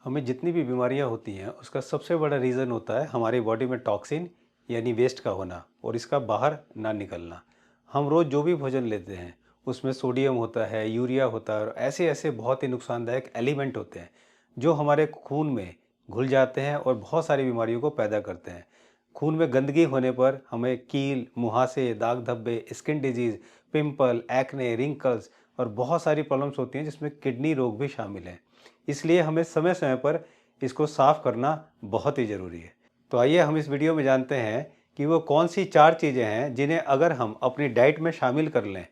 हमें जितनी भी बीमारियां होती हैं उसका सबसे बड़ा रीज़न होता है हमारी बॉडी में टॉक्सिन यानी वेस्ट का होना और इसका बाहर ना निकलना। हम रोज़ जो भी भोजन लेते हैं उसमें सोडियम होता है, यूरिया होता है और ऐसे ऐसे बहुत ही नुकसानदायक एलिमेंट होते हैं जो हमारे खून में घुल जाते हैं और बहुत सारी बीमारियों को पैदा करते हैं। खून में गंदगी होने पर हमें कील, मुहासे, दाग धब्बे, skin disease, pimple, acne, wrinkles और बहुत सारी प्रॉब्लम्स होती हैं जिसमें किडनी रोग भी शामिल हैं। इसलिए हमें समय समय पर इसको साफ करना बहुत ही ज़रूरी है। तो आइए हम इस वीडियो में जानते हैं कि वो कौन सी 4 चीज़ें हैं जिन्हें अगर हम अपनी डाइट में शामिल कर लें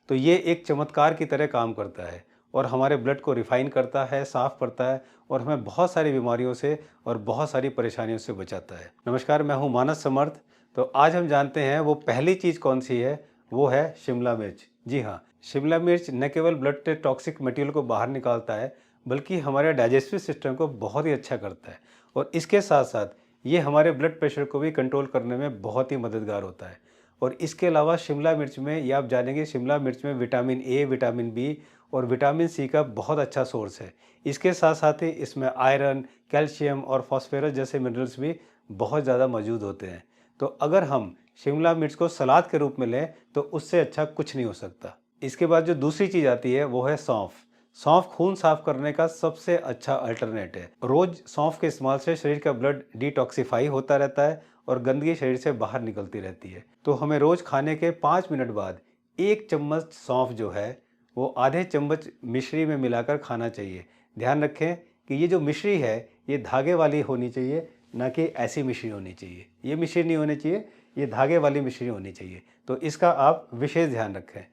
तो ये एक चमत्कार की तरह काम करता है और हमारे ब्लड को रिफ़ाइन करता है, साफ़ करता है और हमें बहुत सारी बीमारियों से और बहुत सारी परेशानियों से बचाता है। नमस्कार, मैं हूँ मानस समर्थ। तो आज हम जानते हैं वो पहली चीज़ कौन सी है, वो है शिमला मिर्च। जी हाँ, शिमला मिर्च न केवल ब्लड के टॉक्सिक मटेरियल को बाहर निकालता है बल्कि हमारे डाइजेस्टिव सिस्टम को बहुत ही अच्छा करता है और इसके साथ साथ ये हमारे ब्लड प्रेशर को भी कंट्रोल करने में बहुत ही मददगार होता है। और इसके अलावा शिमला मिर्च में ये आप जानेंगे, शिमला मिर्च में विटामिन ए, विटामिन बी और विटामिन सी का बहुत अच्छा सोर्स है। इसके साथ साथ ही इसमें आयरन, कैल्शियम और फॉस्फोरस जैसे मिनरल्स भी बहुत ज़्यादा मौजूद होते हैं। तो अगर हम शिमला मिर्च को सलाद के रूप में लें तो उससे अच्छा कुछ नहीं हो सकता। इसके बाद जो दूसरी चीज़ आती है वो है सौंफ। सौंफ खून साफ करने का सबसे अच्छा अल्टरनेट है। रोज सौंफ के इस्तेमाल से शरीर का ब्लड डिटॉक्सिफाई होता रहता है और गंदगी शरीर से बाहर निकलती रहती है। तो हमें रोज खाने के 5 मिनट बाद 1 चम्मच सौंफ जो है वो आधे चम्मच मिश्री में मिलाकर खाना चाहिए। ध्यान रखें कि ये जो मिश्री है ये धागे वाली होनी चाहिए, ना कि ऐसी मिश्री होनी चाहिए। ये मिश्री नहीं होनी चाहिए, ये धागे वाली मिश्री होनी चाहिए। तो इसका आप विशेष ध्यान रखें।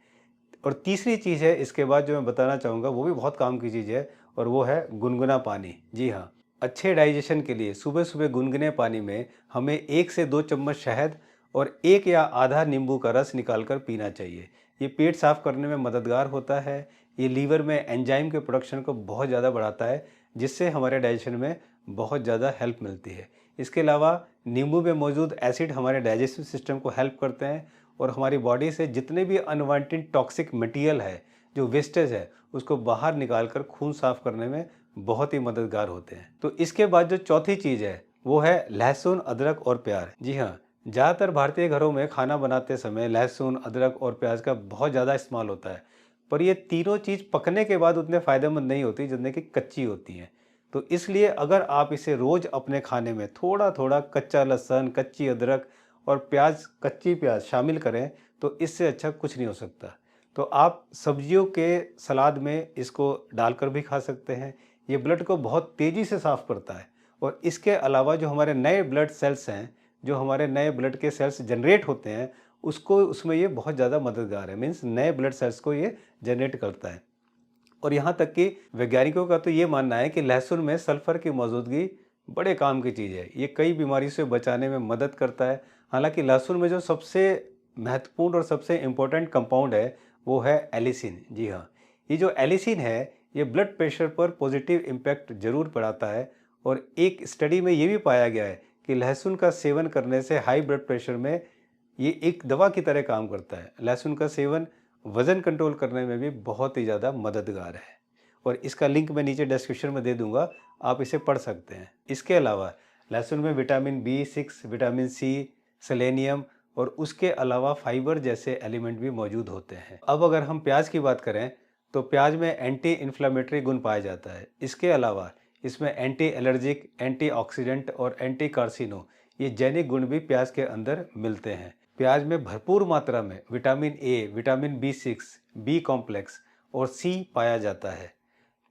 और तीसरी चीज़ है इसके बाद जो मैं बताना चाहूँगा वो भी बहुत काम की चीज़ है और वो है गुनगुना पानी। जी हाँ, अच्छे डाइजेशन के लिए सुबह-सुबह गुनगुने पानी में हमें 1 से 2 चम्मच शहद और 1 या आधा नींबू का रस निकाल कर पीना चाहिए। ये पेट साफ़ करने में मददगार होता है। ये लीवर में एंजाइम के प्रोडक्शन को बहुत ज़्यादा बढ़ाता है, जिससे हमारे डाइजेशन में बहुत ज़्यादा हेल्प मिलती है। इसके अलावा नींबू में मौजूद एसिड हमारे डाइजेस्टिव सिस्टम को हेल्प करते हैं और हमारी बॉडी से जितने भी अनवांटेड टॉक्सिक मटेरियल है, जो वेस्टेज है, उसको बाहर निकाल कर खून साफ करने में बहुत ही मददगार होते हैं। तो इसके बाद जो चौथी चीज़ है वो है लहसुन, अदरक और प्याज। जी हाँ, ज़्यादातर भारतीय घरों में खाना बनाते समय लहसुन, अदरक और प्याज का बहुत ज़्यादा इस्तेमाल होता है, पर ये तीनों चीज़ पकने के बाद उतने फ़ायदेमंद नहीं होती जितने कि कच्ची होती हैं। तो इसलिए अगर आप इसे रोज़ अपने खाने में थोड़ा-थोड़ा कच्चा लहसुन, कच्ची अदरक और प्याज, कच्ची प्याज शामिल करें तो इससे अच्छा कुछ नहीं हो सकता। तो आप सब्जियों के सलाद में इसको डालकर भी खा सकते हैं। ये ब्लड को बहुत तेज़ी से साफ़ करता है और इसके अलावा जो हमारे नए ब्लड सेल्स हैं, जो हमारे नए ब्लड के सेल्स जनरेट होते हैं, उसको उसमें ये बहुत ज़्यादा मददगार है। मीन्स नए ब्लड सेल्स को ये जनरेट करता है। और यहाँ तक कि वैज्ञानिकों का तो ये मानना है कि लहसुन में सल्फर की मौजूदगी बड़े काम की चीज़ है। ये कई बीमारी से बचाने में मदद करता है। हालांकि लहसुन में जो सबसे महत्वपूर्ण और सबसे इम्पोर्टेंट कंपाउंड है वो है एलिसिन। जी हाँ, ये जो एलिसिन है ये ब्लड प्रेशर पर पॉजिटिव इम्पैक्ट जरूर पड़ाता है और एक स्टडी में ये भी पाया गया है कि लहसुन का सेवन करने से हाई ब्लड प्रेशर में ये एक दवा की तरह काम करता है। लहसुन का सेवन वज़न कंट्रोल करने में भी बहुत ही ज़्यादा मददगार है और इसका लिंक मैं नीचे डिस्क्रिप्शन में दे दूँगा, आप इसे पढ़ सकते हैं। इसके अलावा लहसुन में vitamin B6, vitamin C, selenium और उसके अलावा फाइबर जैसे एलिमेंट भी मौजूद होते हैं। अब अगर हम प्याज की बात करें तो प्याज में एंटी इन्फ्लेमेटरी गुण पाया जाता है। इसके अलावा इसमें एंटी एलर्जिक, एंटीऑक्सीडेंट और एंटी कार्सिनो ये जैविक गुण भी प्याज के अंदर मिलते हैं। प्याज में भरपूर मात्रा में विटामिन ए, विटामिन बी6, बी कॉम्प्लेक्स और सी पाया जाता है।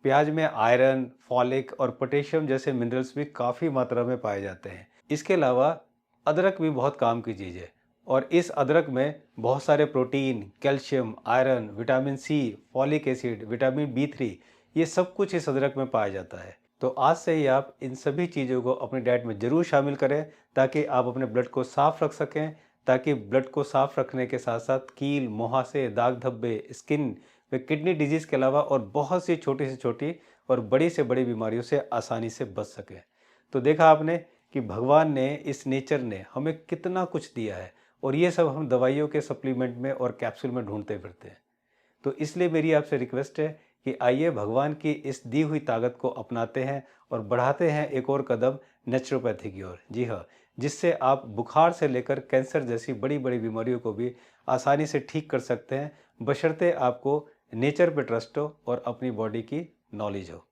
प्याज में आयरन, फॉलिक और पोटेशियम जैसे मिनरल्स भी काफ़ी मात्रा में पाए जाते हैं। इसके अलावा अदरक भी बहुत काम की चीज़ है और इस अदरक में बहुत सारे protein, calcium, iron, vitamin C, folic acid, vitamin बी3 ये सब कुछ इस अदरक में पाया जाता है। तो आज से ही आप इन सभी चीज़ों को अपनी डाइट में ज़रूर शामिल करें ताकि आप अपने ब्लड को साफ़ रख सकें, ताकि ब्लड को साफ़ रखने के साथ साथ कील, मुहासे, दाग धब्बे, स्किन वे किडनी डिजीज़ के अलावा और बहुत सी छोटी से छोटी और बड़ी से बड़ी बीमारियों से आसानी से बच सकें। तो देखा आपने कि भगवान ने, इस नेचर ने हमें कितना कुछ दिया है और ये सब हम दवाइयों के सप्लीमेंट में और कैप्सूल में ढूंढते फिरते हैं। तो इसलिए मेरी आपसे रिक्वेस्ट है कि आइए भगवान की इस दी हुई ताकत को अपनाते हैं और बढ़ाते हैं एक और कदम नेचुरोपैथी की ओर। जी हाँ, जिससे आप बुखार से लेकर कैंसर जैसी बड़ी बड़ी बीमारियों को भी आसानी से ठीक कर सकते हैं, बशर्ते आपको नेचर पे ट्रस्ट हो और अपनी बॉडी की नॉलेज हो।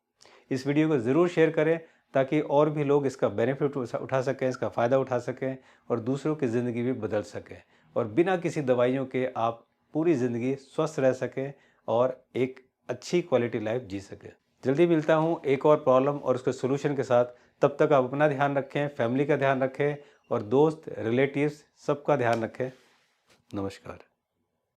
इस वीडियो को ज़रूर शेयर करें ताकि और भी लोग इसका बेनिफिट उठा सकें, इसका फ़ायदा उठा सकें और दूसरों की ज़िंदगी भी बदल सकें और बिना किसी दवाइयों के आप पूरी ज़िंदगी स्वस्थ रह सकें और एक अच्छी क्वालिटी लाइफ जी सकें। जल्दी मिलता हूँ एक और प्रॉब्लम और उसके सॉल्यूशन के साथ। तब तक आप अपना ध्यान रखें, फैमिली का ध्यान रखें और दोस्त, रिलेटिव्स सबका ध्यान रखें। नमस्कार।